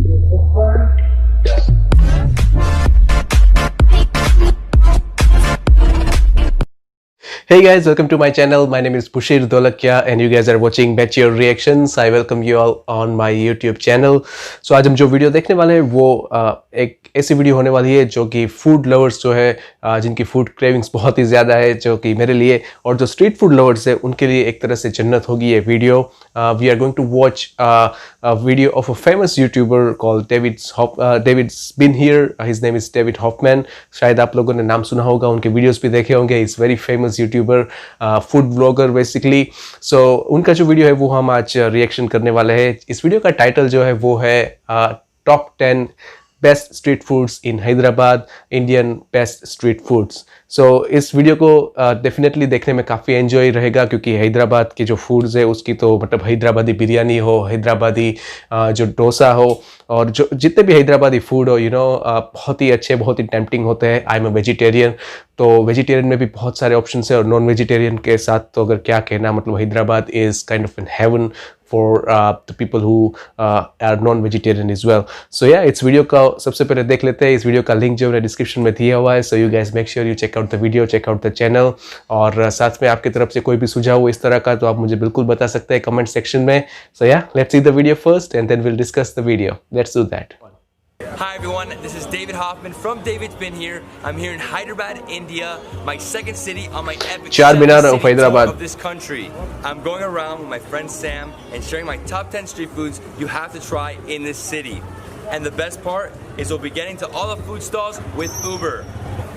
Hey guys, welcome to my channel. My name is Pushir Dolakia and you guys are watching Mature Reactions. I welcome you all on my YouTube channel. So आज हम जो video देखने वाले हैं वो एक ऐसी video होने वाली है जो कि फूड लवर्स जो है जिनकी फूड क्रेविंग्स बहुत ही ज़्यादा है, जो कि मेरे लिए और जो स्ट्रीट फूड लवर्स है उनके लिए एक तरह से जन्नत होगी ये video. We are going to watch a video of a famous YouTuber called Davidsbeenhere. His name is David Hoffman. शायद आप लोगों ने नाम सुना होगा, उनके वीडियोस भी देखे होंगे. He's very famous YouTuber, food vlogger basically. So उनका जो वीडियो है वो हम आज रिएक्शन करने वाले हैं. इस वीडियो का टाइटल जो है वो है top 10 best street foods in Hyderabad, Indian best street foods. So इस वीडियो को डेफिनेटली देखने में काफ़ी एंजॉय रहेगा क्योंकि हैदराबाद के जो फूड्स है उसकी तो मतलब हैदराबादी बिरयानी हो, हैदराबादी जो डोसा हो और जो जितने भी हैदराबादी फूड हो बहुत ही अच्छे, बहुत ही टेम्पटिंग होते हैं. आई एम अ वेजिटेरियन, तो वेजिटेरियन में भी बहुत सारे ऑप्शन है और नॉन वेजिटेरियन के साथ तो अगर क्या कहना, मतलब Hyderabad is kind of an heaven for the people who are non-vegetarian as well. So yeah, इस वीडियो का सबसे पहले देख लेते हैं. इस वीडियो का लिंक जो है डिस्क्रिप्शन में दिया हुआ है. So you guys make sure you check out the video, check out the channel. और साथ में आपकी तरफ से कोई भी सुझाव हो इस तरह का तो आप मुझे बिल्कुल बता सकते हैं कमेंट सेक्शन में. So yeah, let's see the video first and then we'll discuss the video. Let's do that. Hi everyone, this is David Hoffman from Davidsbeenhere. I'm here in Hyderabad, India, my second city on my epic Charminar of Hyderabad of this country. I'm going around with my friend Sam and sharing my top 10 street foods you have to try in this city. And the best part is we'll be getting to all the food stalls with Uber.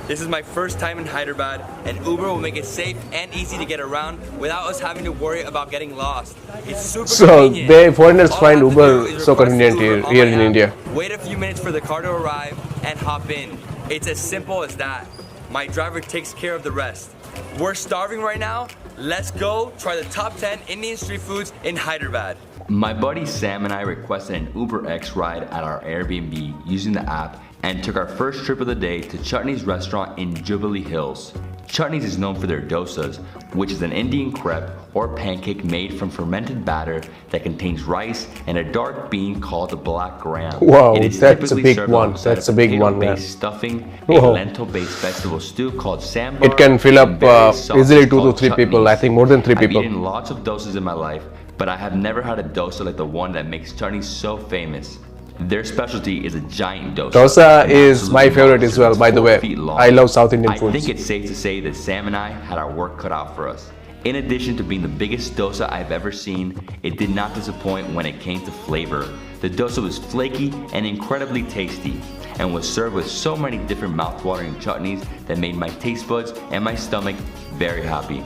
This is my first time in Hyderabad and Uber will make it safe and easy to get around without us having to worry about getting lost. It's super convenient. So foreigners find Uber so convenient here in India. Wait a few minutes for the car to arrive and hop in. It's as simple as that. My driver takes care of the rest. We're starving right now. Let's go try the top 10 Indian street foods in Hyderabad. My buddy Sam and I requested an UberX ride at our Airbnb using the app and took our first trip of the day to Chutney's restaurant in Jubilee Hills. Chutney's is known for their dosas, which is an Indian crepe or pancake made from fermented batter that contains rice and a dark bean called the black gram. Wow, it is that's a big one. That's a big one, man. Stuffing, Whoa. a lentil-based vegetable stew called sambar. It can fill up easily 2 to 3 people. I think more than 3 people. I've eaten lots of dosas in my life, but I have never had a dosa like the one that makes Chutney so famous. Their specialty is a giant dosa. Dosa is my favorite as well, by the way. I love South Indian foods. I think it's safe to say that Sam and I had our work cut out for us. In addition to being the biggest dosa I've ever seen, it did not disappoint when it came to flavor. The dosa was flaky and incredibly tasty and was served with so many different mouth-watering chutneys that made my taste buds and my stomach very happy.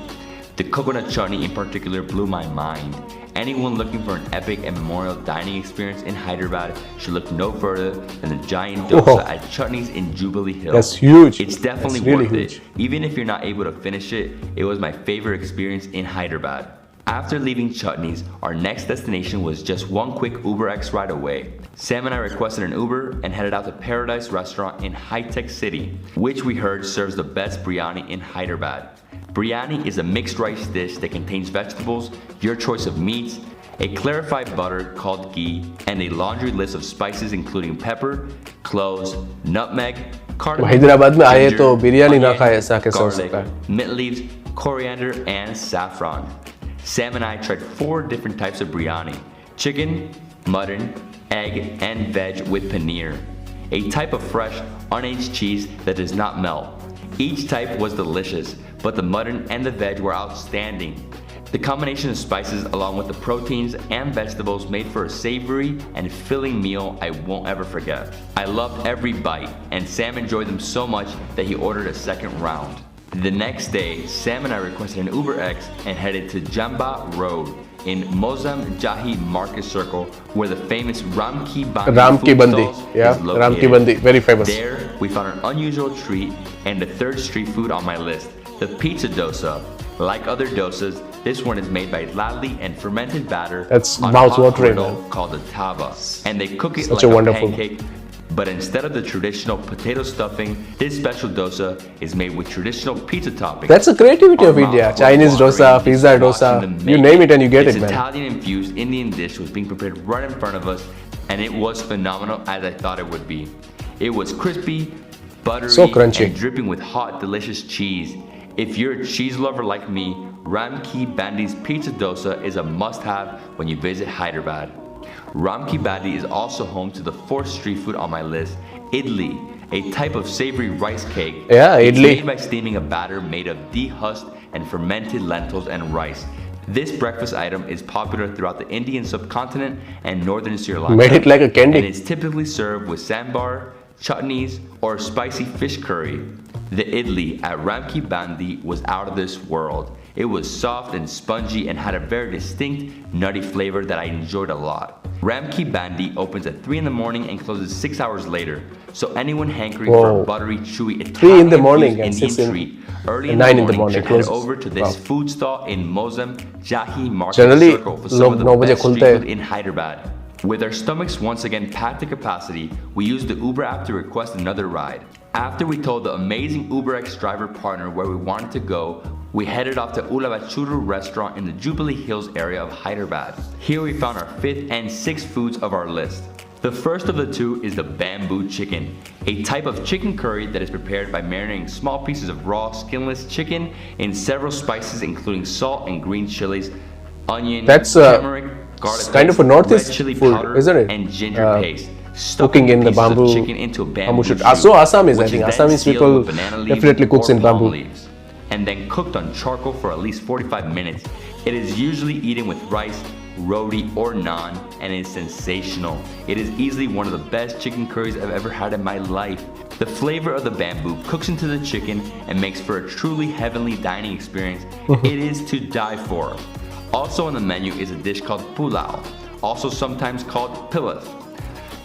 The coconut chutney in particular blew my mind. Anyone looking for an epic and memorial dining experience in Hyderabad should look no further than the giant dosa at Chutney's in Jubilee Hills. That's huge. It's definitely really worth huge. it. Even if you're not able to finish it, it was my favorite experience in Hyderabad. After leaving Chutney's, our next destination was just one quick UberX ride away. Sam and I requested an Uber and headed out to Paradise Restaurant in High Tech City, which we heard serves the best biryani in Hyderabad. Biryani is a mixed rice dish that contains vegetables, your choice of meats, a clarified butter called ghee, and a laundry list of spices including pepper, cloves, nutmeg, cardamom, Hyderabad में आए तो बिरयानी ना खाए ऐसा कैसे हो garlic, सकता है? mint leaves, coriander, and saffron. Sam and I tried 4 different types of biryani: chicken, mutton, egg, and veg with paneer, a type of fresh, unaged cheese that does not melt. Each type was delicious, but the mutton and the veg were outstanding. The combination of spices along with the proteins and vegetables made for a savory and filling meal I won't ever forget. I loved every bite, and Sam enjoyed them so much that he ordered a second round. The next day, Sam and I requested an UberX and headed to Jamba Road in Mozam Jahi Market Circle, where the famous Ram Ki Bandi is located. Ram Ki Bandi, very famous. There, we found an unusual treat and the third street food on my list, the pizza dosa. Like other dosas, this one is made by THALI and fermented batter on a hot griddle called a tava, and they cook it like a pancake. But instead of the traditional potato stuffing, this special dosa is made with traditional pizza toppings. That's the creativity of India. Chinese dosa, pizza dosa, you name it and you get it, man. This Italian-infused Indian dish was being prepared right in front of us, and it was phenomenal as I thought it would be. It was crispy, buttery, So crunchy. and dripping with hot, delicious cheese. If you're a cheese lover like me, Ram Ki Bandi's pizza dosa is a must-have when you visit Hyderabad. Ram Ki Bandi is also home to the fourth street food on my list, idli, a type of savory rice cake. Yeah, It's idli. made by steaming a batter made of dehusked and fermented lentils and rice. This breakfast item is popular throughout the Indian subcontinent and northern Sri Lanka. Made it like a candy. And it's typically served with sambar, chutneys, or spicy fish curry. The idli at Ram Ki Bandi was out of this world. It was soft and spongy and had a very distinct nutty flavor that I enjoyed a lot. Ram Ki Bandi opens at 3 in the morning and closes 6 hours later. So anyone hankering for a Whoa. buttery, chewy, 3 in the Italian morning infused and 6 Indian in treat early and in 9 the in the morning morning should head closes. over to this Wow. food stall in Mozam Jahi Market Generally, Circle for some लोग of the 9 बजे best street खुलते हैं. food in Hyderabad. With our stomachs once again packed to capacity, we used the Uber app to request another ride. After we told the amazing UberX driver partner where we wanted to go, we headed off to Ulavachuru restaurant in the Jubilee Hills area of Hyderabad. Here we found our 5th and 6th foods of our list. The first of the two is the bamboo chicken, a type of chicken curry that is prepared by marinating small pieces of raw, skinless chicken in several spices including salt and green chilies, onion, That's, turmeric, garlic kind of paste, a Northeast red chili food, powder, isn't it? and ginger paste. Cooking in the pieces of bamboo chicken into a bamboo shoot. shoot, So Assamese, I which think is then Assamese sealed people with banana leaves definitely cooks or in palm bamboo. leaves, and then cooked on charcoal for at least 45 minutes. It is usually eaten with rice, roti, or naan, and is sensational. It is easily one of the best chicken curries I've ever had in my life. The flavor of the bamboo cooks into the chicken and makes for a truly heavenly dining experience. It is to die for. Also on the menu is a dish called pulao, also sometimes called pilav.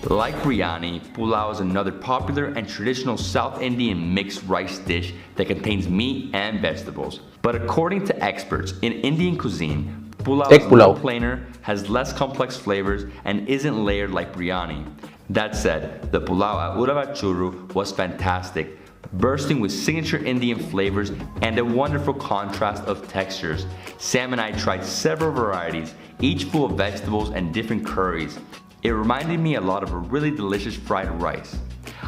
Like biryani, pulao is another popular and traditional South Indian mixed rice dish that contains meat and vegetables. But according to experts in Indian cuisine, pulao Egg is a pulao. little plainer, has less complex flavors, and isn't layered like biryani. That said, the pulao at Ulavachuru was fantastic, bursting with signature Indian flavors and a wonderful contrast of textures. Sam and I tried several varieties, each full of vegetables and different curries. It reminded me a lot of a really delicious fried rice.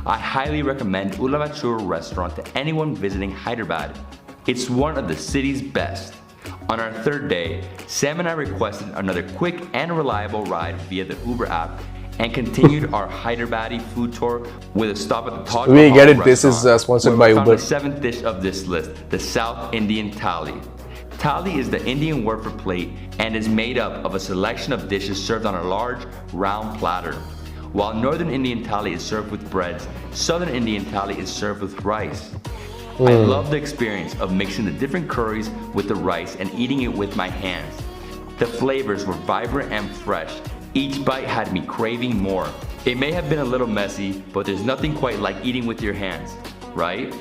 I highly recommend Ulavachuru restaurant to anyone visiting Hyderabad. It's one of the city's best. On our third day, Sam and I requested another quick and reliable ride via the Uber app and continued our Hyderabadi food tour with a stop at the Taj We Mahal get it, this is, restaurant, sponsored where we by found Uber. the 7th dish of this list, the South Indian THALI. THALI is the Indian word for plate and is made up of a selection of dishes served on a large, round platter. While Northern Indian THALI is served with breads, Southern Indian THALI is served with rice. I love the experience of mixing the different curries with the rice and eating it with my hands. The flavors were vibrant and fresh. Each bite had me craving more. It may have been a little messy, but there's nothing quite like eating with your hands, right?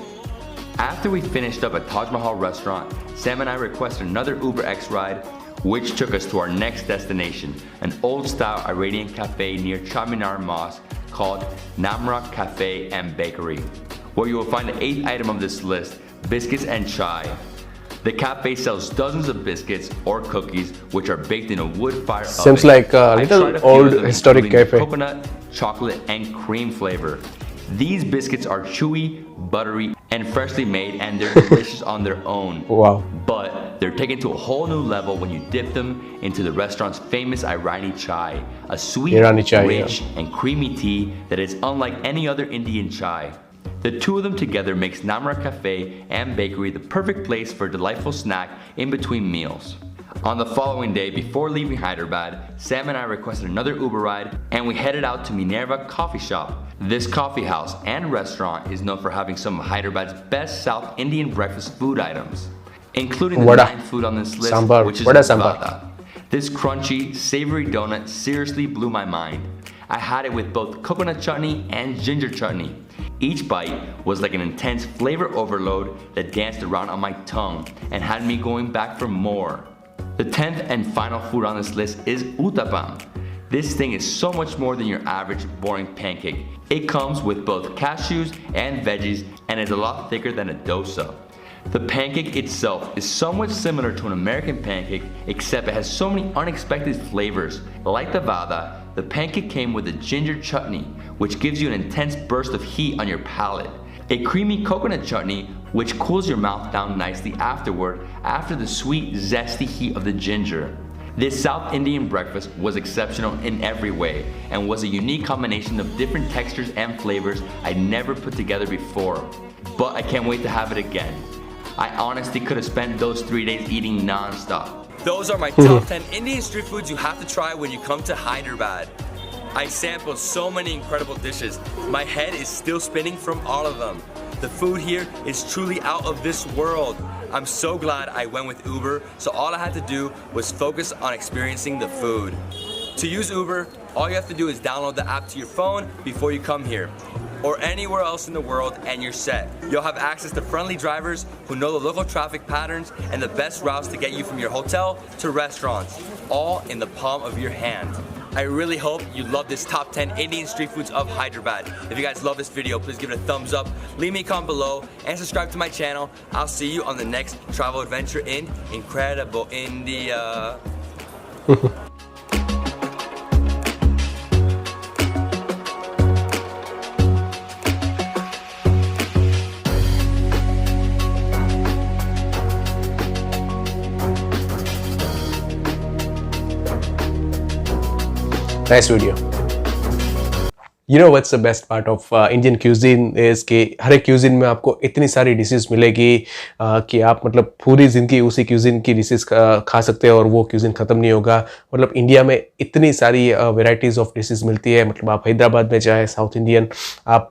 After we finished up at Taj Mahal restaurant, Sam and I requested another UberX ride, which took us to our next destination, an old-style Iranian cafe near Charminar Mosque called Namra Cafe and Bakery, where you will find the 8th item of this list, biscuits and chai. The cafe sells dozens of biscuits or cookies which are baked in a wood fire oven. Seems like a I little tried a few old of them, historic including cafe. Coconut, chocolate, and cream flavor. These biscuits are chewy, buttery, and freshly made, and they're delicious on their own. Wow. But they're taken to a whole new level when you dip them into the restaurant's famous Irani chai, a sweet, Irani chai, rich, and creamy tea that is unlike any other Indian chai. The two of them together makes Namra Cafe and Bakery the perfect place for a delightful snack in between meals. On the following day, before leaving Hyderabad, Sam and I requested another Uber ride and we headed out to Minerva Coffee Shop. This coffee house and restaurant is known for having some of Hyderabad's best South Indian breakfast food items, including the Vada. 9th food on this list, Sambar. which is Vada a sambar. vada. This crunchy, savory donut seriously blew my mind. I had it with both coconut chutney and ginger chutney. Each bite was like an intense flavor overload that danced around on my tongue and had me going back for more. The 10th and final food on this list is uttapam. This thing is so much more than your average boring pancake. It comes with both cashews and veggies and is a lot thicker than a dosa. The pancake itself is somewhat similar to an American pancake, except it has so many unexpected flavors. Like the vada, the pancake came with a ginger chutney, which gives you an intense burst of heat on your palate. A creamy coconut chutney, which cools your mouth down nicely afterward after the sweet, zesty heat of the ginger. This South Indian breakfast was exceptional in every way and was a unique combination of different textures and flavors I'd never put together before. But I can't wait to have it again. I honestly could have spent those 3 days eating non-stop. Those are my top 10 Indian street foods you have to try when you come to Hyderabad. I sampled so many incredible dishes. My head is still spinning from all of them. The food here is truly out of this world. I'm so glad I went with Uber, so all I had to do was focus on experiencing the food. To use Uber, all you have to do is download the app to your phone before you come here, or anywhere else in the world, and you're set. You'll have access to friendly drivers who know the local traffic patterns and the best routes to get you from your hotel to restaurants, all in the palm of your hand. I really hope you love this top 10 Indian street foods of Hyderabad. If you guys love this video, please give it a thumbs up, leave me a comment below, and subscribe to my channel. I'll see you on the next travel adventure in incredible India. Nice video. You know what's the best part of Indian cuisine is कि हर एक cuisine में आपको इतनी सारी dishes मिलेगी कि आप मतलब पूरी ज़िंदगी उसी cuisine की डिशेस खा सकते हैं और वो cuisine ख़त्म नहीं होगा. मतलब इंडिया में इतनी सारी वेराइटीज़ ऑफ डिशेस मिलती है. मतलब आप हैदराबाद में जाए साउथ इंडियन, आप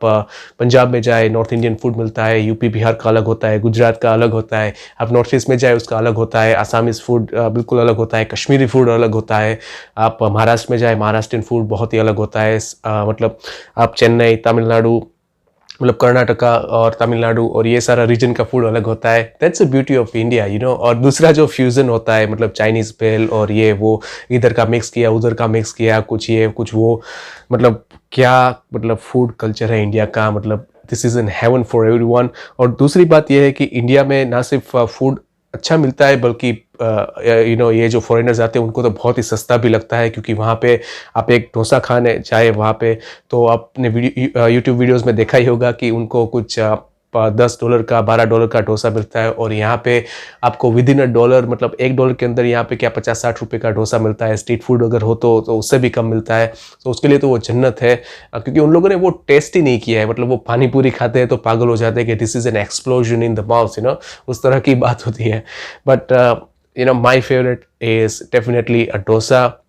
पंजाब में जाए नॉर्थ इंडियन फूड मिलता है, यूपी बिहार का अलग होता है, गुजरात का अलग होता है, आप नॉर्थ ईस्ट में जाए उसका अलग होता है, आसामीज़ फूड बिल्कुल अलग होता है, कश्मीरी फूड अलग होता है, आप महाराष्ट्र में जाए महाराष्ट्रियन फूड बहुत ही अलग होता है. मतलब आप चेन्नई, तमिलनाडु, मतलब कर्नाटका और तमिलनाडु और ये सारा रीजन का फूड अलग होता है. That's the beauty of India, you know. और दूसरा जो फ्यूज़न होता है, मतलब चाइनीज़ भेल और ये वो इधर का मिक्स किया उधर का मिक्स किया, कुछ ये कुछ वो, मतलब क्या मतलब फूड कल्चर है इंडिया का. मतलब this is an heaven for everyone. और दूसरी बात यह है कि इंडिया में ना सिर्फ फूड अच्छा मिलता है बल्कि यू नो ये जो फॉरेनर्स आते हैं उनको तो बहुत ही सस्ता भी लगता है, क्योंकि वहाँ पे आप एक डोसा खाने जाए वहाँ पे तो आपने यूट्यूब वीडियोस में देखा ही होगा कि उनको कुछ $10 का $12 का डोसा मिलता है, और यहाँ पे आपको विदिन $1 मतलब $1 के अंदर यहाँ पे क्या 50-60 रुपये का डोसा मिलता है. स्ट्रीट फूड अगर हो तो उससे भी कम मिलता है. तो उसके लिए तो वो जन्नत है, क्योंकि उन लोगों ने वो टेस्ट ही नहीं किया है. मतलब वो पानी पूरी खाते हैं तो पागल हो जाते हैं कि this is N explosion in the mouth, you know, उस तरह की बात होती है. But you know my favourite is definitely a dosa.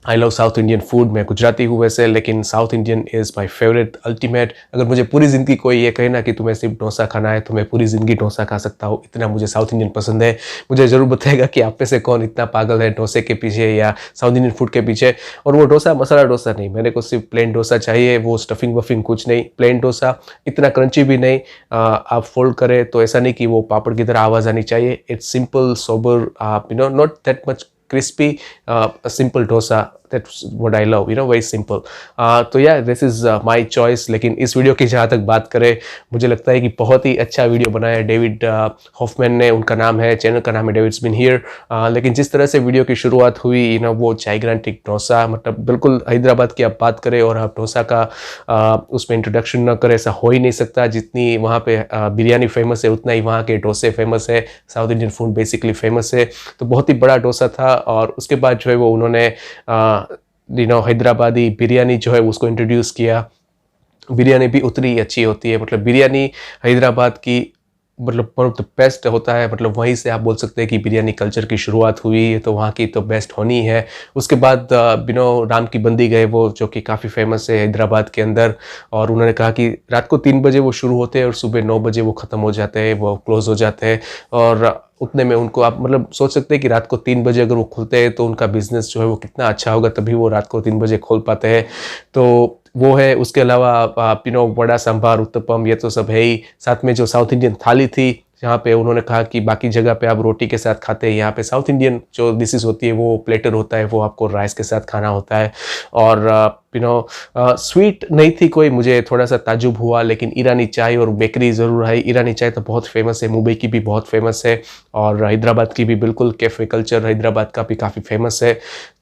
I love south Indian food. मैं गुजराती हूँ वैसे, लेकिन south Indian is my favourite ultimate. अगर मुझे पूरी ज़िंदगी कोई ये कहे ना कि तुम्हें सिर्फ डोसा खाना है तो मैं पूरी ज़िंदगी डोसा खा सकता हूँ. इतना मुझे साउथ इंडियन पसंद है. मुझे ज़रूर बताएगा कि आप में से कौन इतना पागल है डोसे के पीछे या साउथ इंडियन फूड के पीछे. और वो डोसा मसाला डोसा नहीं, मेरे को सिर्फ प्लेन डोसा चाहिए. वो स्टफिंग वफिंग कुछ नहीं, प्लेन डोसा. इतना क्रंची भी नहीं, आप फोल्ड करें तो ऐसा नहीं कि वो पापड़ की तरह आवाज़ आनी चाहिए. इट्स सिंपल सोबर, आप you know not that much crispy, a simple dosa. That's what I love, you know, very simple. तो yeah, this is my choice. लेकिन इस वीडियो की जहाँ तक बात करें, मुझे लगता है कि बहुत ही अच्छा वीडियो बनाया डेविड हॉफमैन ने. उनका नाम है, चैनल का नाम है डेविड्सबीनहियर. लेकिन जिस तरह से वीडियो की शुरुआत हुई, यू नो, वो जाइग्रांटिक डोसा, मतलब बिल्कुल हैदराबाद की आप बात करें और आप डोसा का उसमें इंट्रोडक्शन न करें, ऐसा हो ही नहीं सकता. जितनी वहाँ पे बिरयानी फेमस है उतना ही वहाँ के डोसे फेमस है. South Indian food basically famous है. तो बहुत ही बड़ा डोसा था. और उसके बाद जो है वो उन्होंने यू नो हैदराबादी बिरयानी जो है उसको इंट्रोड्यूस किया. बिरयानी भी उतनी ही अच्छी होती है. मतलब बिरयानी हैदराबाद की मतलब वन ऑफ द बेस्ट होता है. मतलब वहीं से आप बोल सकते हैं कि बिरयानी कल्चर की शुरुआत हुई, तो वहाँ की तो बेस्ट होनी है. उसके बाद यू नो राम की बंदी गए वो, जो कि काफ़ी फेमस है हैदराबाद के अंदर. और उन्होंने कहा कि रात को 3 बजे वो शुरू होते हैं और सुबह 9 बजे वो ख़त्म हो जाते हैं, वो क्लोज़ हो जाते हैं. और उतने में उनको आप मतलब सोच सकते हैं कि रात को 3 बजे अगर वो खुलते हैं तो उनका बिजनेस जो है वो कितना अच्छा होगा, तभी वो रात को 3 बजे खोल पाते हैं. तो वो है. उसके अलावा आप यू नो वड़ा सांभर उत्तपम ये तो सब है ही. साथ में जो साउथ इंडियन थाली थी जहाँ पे उन्होंने कहा कि बाकी जगह पे आप रोटी के साथ खाते हैं, यहाँ पे साउथ इंडियन जो डिशेस होती है वो प्लेटर होता है, वो आपको राइस के साथ खाना होता है। और स्वीट नहीं थी कोई, मुझे थोड़ा सा ताजुब हुआ, लेकिन ईरानी चाय और बेकरी ज़रूर है। ईरानी चाय तो बहुत फेमस है, मुंबई की भी बहुत फेमस है, और हैदराबाद की भी बिल्कुल, कैफ़े कल्चर हैदराबाद का भी काफ़ी फेमस है।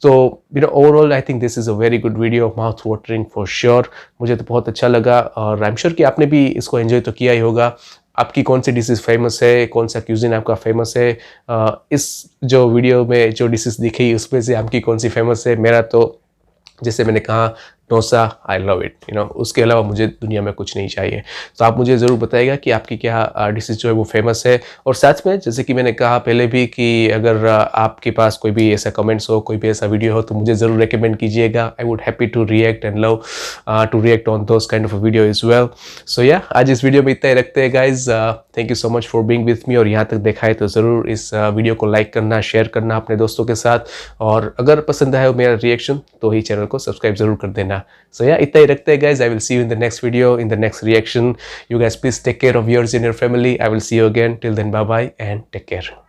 तो overall I think this is a very good video, mouth watering for sure. मुझे तो बहुत अच्छा लगा, और आई एम श्योर कि आपने भी इसको एंजॉय तो किया ही होगा। आपकी कौन सी डिशेस फेमस है, कौन सा क्यूजिन आपका फेमस है, इस जो वीडियो में जो डिशेस दिखी उसमें से आपकी कौन सी फेमस है? मेरा तो जैसे मैंने कहा डोसा, आई लव इट, उसके अलावा मुझे दुनिया में कुछ नहीं चाहिए। तो आप मुझे ज़रूर बताइएगा कि आपकी क्या डिशेज जो है वो फेमस है। और साथ में जैसे कि मैंने कहा पहले भी कि अगर आपके पास कोई भी ऐसा कमेंट्स हो, कोई भी ऐसा वीडियो हो, तो मुझे ज़रूर रिकमेंड कीजिएगा। I would happy to react and love to react on those kind of video is well. So yeah, आज इस वीडियो में इतना ही रखते हैं guys. Thank you so much for being with me, और यहाँ तक देखा है तो ज़रूर इस वीडियो को लाइक करना, शेयर करना अपने दोस्तों के साथ, और अगर पसंद आया हो मेरा रिएक्शन तो ही चैनल को सब्सक्राइब जरूर कर देना। सो या, इतना ही रखते हैं guys. I will see you in the next video, in the next reaction. You guys please take care of yours and your family. I will see you again. Till then, bye bye and take care.